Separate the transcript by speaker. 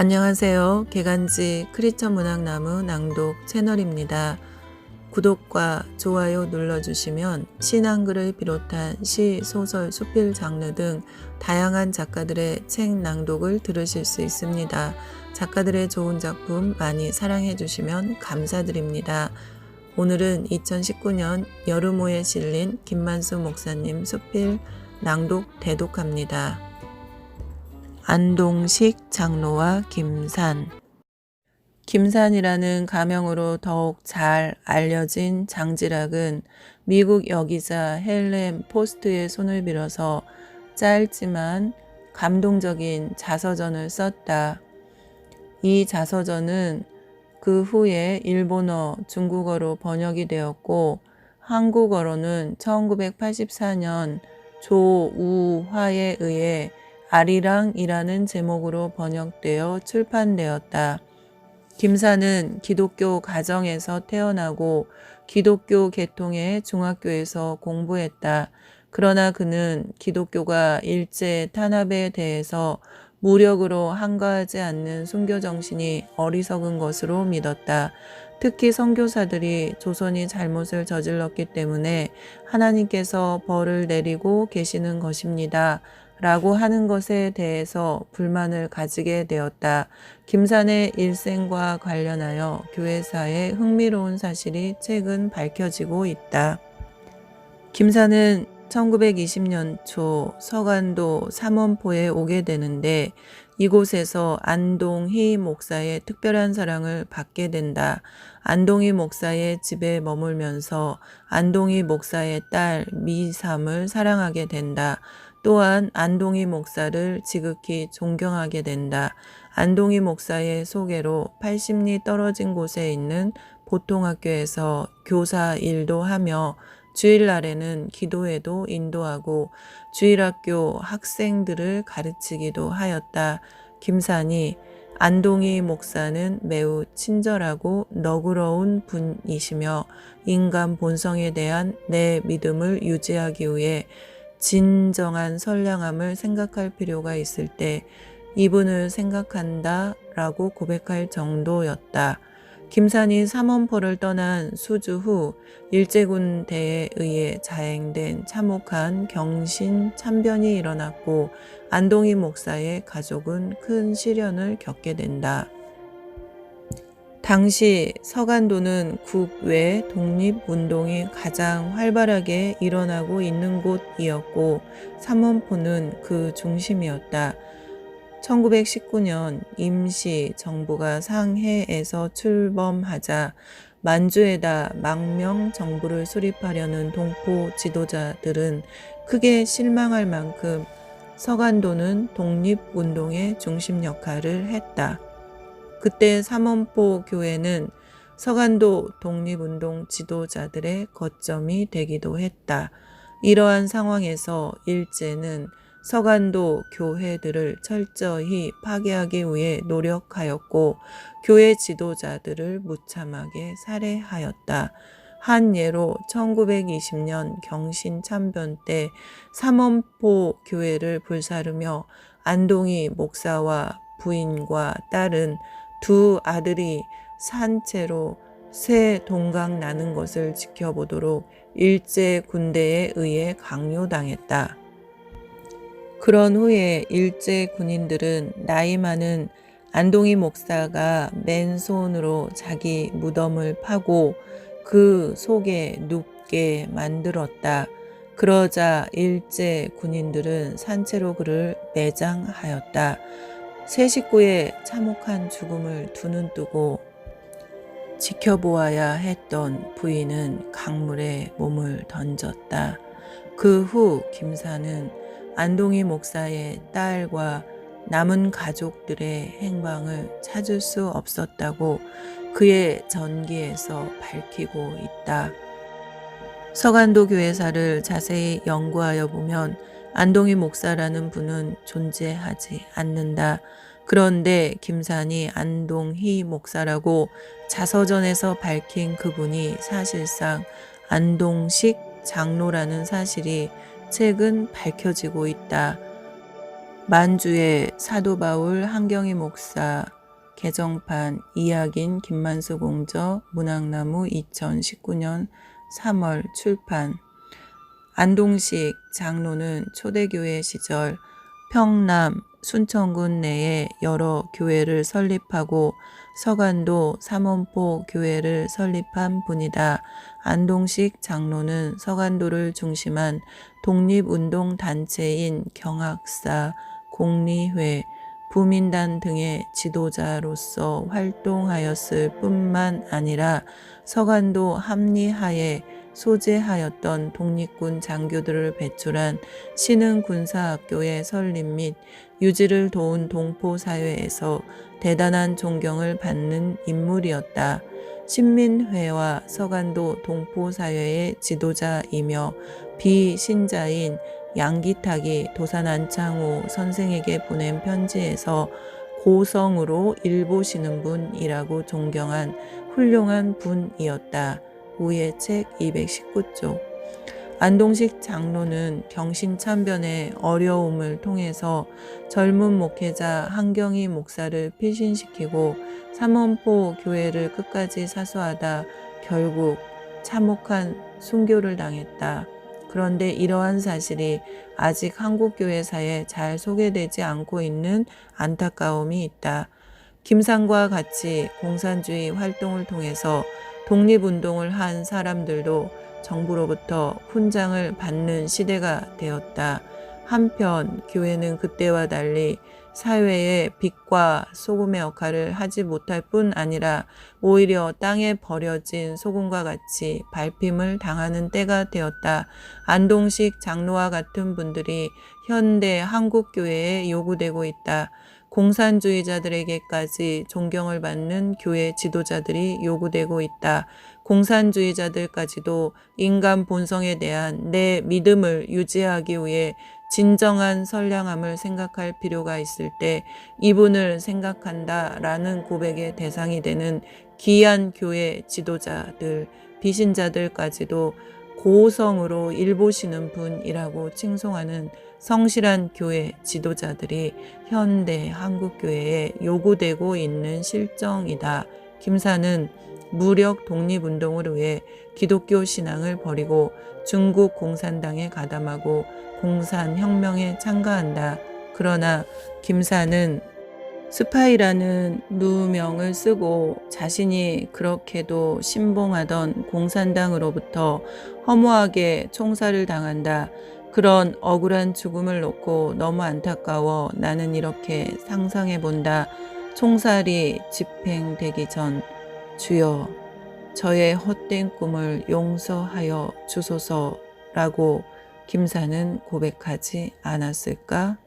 Speaker 1: 안녕하세요. 개간지 크리처 문학나무 낭독 채널입니다. 구독과 좋아요 눌러주시면 신한글을 비롯한 시, 소설, 수필 장르 등 다양한 작가들의 책 낭독을 들으실 수 있습니다. 작가들의 좋은 작품 많이 사랑해 주시면 감사드립니다. 오늘은 2019년 여름호에 실린 김만수 목사님 수필 낭독 대독합니다. 안동식 장로와 김산. 김산이라는 가명으로 더욱 잘 알려진 장지락은 미국 여기자 헬렌 포스트의 손을 빌어서 짧지만 감동적인 자서전을 썼다. 이 자서전은 그 후에 일본어, 중국어로 번역이 되었고 한국어로는 1984년 조우화에 의해 아리랑이라는 제목으로 번역되어 출판되었다. 김산은 기독교 가정에서 태어나고 기독교 계통의 중학교에서 공부했다. 그러나 그는 기독교가 일제 탄압에 대해서 무력으로 항거하지 않는 순교 정신이 어리석은 것으로 믿었다. 특히 선교사들이 조선이 잘못을 저질렀기 때문에 하나님께서 벌을 내리고 계시는 것입니다. 라고 하는 것에 대해서 불만을 가지게 되었다. 김산의 일생과 관련하여 교회사에 흥미로운 사실이 최근 밝혀지고 있다. 김산은 1920년 초 서간도 삼원포에 오게 되는데 이곳에서 안동희 목사의 특별한 사랑을 받게 된다. 안동희 목사의 집에 머물면서 안동희 목사의 딸 미삼을 사랑하게 된다. 또한 안동희 목사를 지극히 존경하게 된다. 안동희 목사의 소개로 80리 떨어진 곳에 있는 보통학교에서 교사 일도 하며 주일날에는 기도회도 인도하고 주일학교 학생들을 가르치기도 하였다. 김산이 안동희 목사는 매우 친절하고 너그러운 분이시며 인간 본성에 대한 내 믿음을 유지하기 위해 진정한 선량함을 생각할 필요가 있을 때 이분을 생각한다 라고 고백할 정도였다. 김산이 삼원포를 떠난 수주 후 일제군대에 의해 자행된 참혹한 경신 참변이 일어났고 안동희 목사의 가족은 큰 시련을 겪게 된다. 당시 서간도는 국외 독립운동이 가장 활발하게 일어나고 있는 곳이었고 삼원포는 그 중심이었다. 1919년 임시 정부가 상해에서 출범하자 만주에다 망명 정부를 수립하려는 동포 지도자들은 크게 실망할 만큼 서간도는 독립운동의 중심 역할을 했다. 그때 삼원포 교회는 서간도 독립운동 지도자들의 거점이 되기도 했다. 이러한 상황에서 일제는 서간도 교회들을 철저히 파괴하기 위해 노력하였고 교회 지도자들을 무참하게 살해하였다. 한 예로 1920년 경신 참변 때 삼원포 교회를 불사르며 안동희 목사와 부인과 딸은 두 아들이 산채로 새 동강 나는 것을 지켜보도록 일제 군대에 의해 강요당했다. 그런 후에 일제 군인들은 나이 많은 안동희 목사가 맨손으로 자기 무덤을 파고 그 속에 눕게 만들었다. 그러자 일제 군인들은 산채로 그를 매장하였다. 세 식구의 참혹한 죽음을 두 눈 뜨고 지켜보아야 했던 부인은 강물에 몸을 던졌다. 그 후 김산은 안동희 목사의 딸과 남은 가족들의 행방을 찾을 수 없었다고 그의 전기에서 밝히고 있다. 서간도 교회사를 자세히 연구하여 보면 안동희 목사라는 분은 존재하지 않는다. 그런데 김산이 안동희 목사라고 자서전에서 밝힌 그분이 사실상 안동식 장로라는 사실이 최근 밝혀지고 있다. 만주의 사도바울 한경희 목사 개정판 이야긴 김만수 공저 문학나무 2019년 3월 출판. 안동식 장로는 초대교회 시절 평남 순천군 내에 여러 교회를 설립하고 서간도 삼원포 교회를 설립한 분이다. 안동식 장로는 서간도를 중심한 독립운동단체인 경학사, 공리회, 부민단 등의 지도자로서 활동하였을 뿐만 아니라 서간도 합리하에 소재하였던 독립군 장교들을 배출한 신흥군사학교의 설립 및 유지를 도운 동포사회에서 대단한 존경을 받는 인물이었다. 신민회와 서간도 동포사회의 지도자이며 비신자인 양기탁이 도산 안창호 선생에게 보낸 편지에서 고성으로 일보시는 분이라고 존경한 훌륭한 분이었다. 우의 책 219쪽. 안동식 장로는 경신참변의 어려움을 통해서 젊은 목회자 한경희 목사를 피신시키고 삼원포 교회를 끝까지 사수하다 결국 참혹한 순교를 당했다. 그런데 이러한 사실이 아직 한국 교회사에 잘 소개되지 않고 있는 안타까움이 있다. 김상과 같이 공산주의 활동을 통해서 독립운동을 한 사람들도 정부로부터 훈장을 받는 시대가 되었다. 한편 교회는 그때와 달리 사회의 빛과 소금의 역할을 하지 못할 뿐 아니라 오히려 땅에 버려진 소금과 같이 밟힘을 당하는 때가 되었다. 안동식 장로와 같은 분들이 현대 한국교회에 요구되고 있다. 공산주의자들에게까지 존경을 받는 교회 지도자들이 요구되고 있다. 공산주의자들까지도 인간 본성에 대한 내 믿음을 유지하기 위해 진정한 선량함을 생각할 필요가 있을 때 이분을 생각한다라는 고백의 대상이 되는 귀한 교회 지도자들, 비신자들까지도 고성으로 일보시는 분이라고 칭송하는 성실한 교회 지도자들이 현대 한국교회에 요구되고 있는 실정이다. 김사는 무력 독립운동을 위해 기독교 신앙을 버리고 중국 공산당에 가담하고 공산혁명에 참가한다. 그러나 김사는 스파이라는 누명을 쓰고 자신이 그렇게도 신봉하던 공산당으로부터 허무하게 총살을 당한다. 그런 억울한 죽음을 놓고 너무 안타까워 나는 이렇게 상상해 본다. 총살이 집행되기 전 주여 저의 헛된 꿈을 용서하여 주소서라고 김사는 고백하지 않았을까?